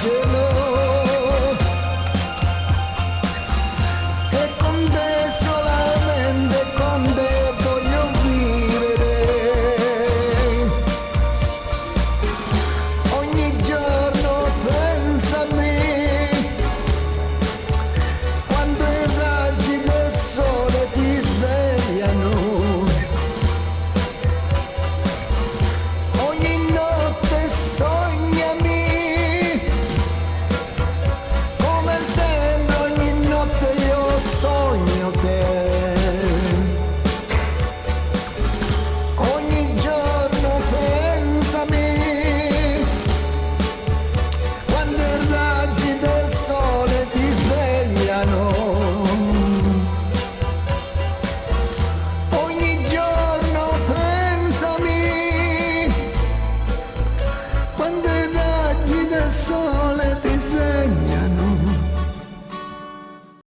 cielo e con te, solamente con te voglio vivere. Ogni giorno pensa a me, quando i raggi del sole ti svegliano. Ogni notte sognami, come sempre ogni notte io sogno te. Ogni giorno pensami, quando i raggi del sole ti svegliano. Ogni giorno pensami, quando i raggi del sole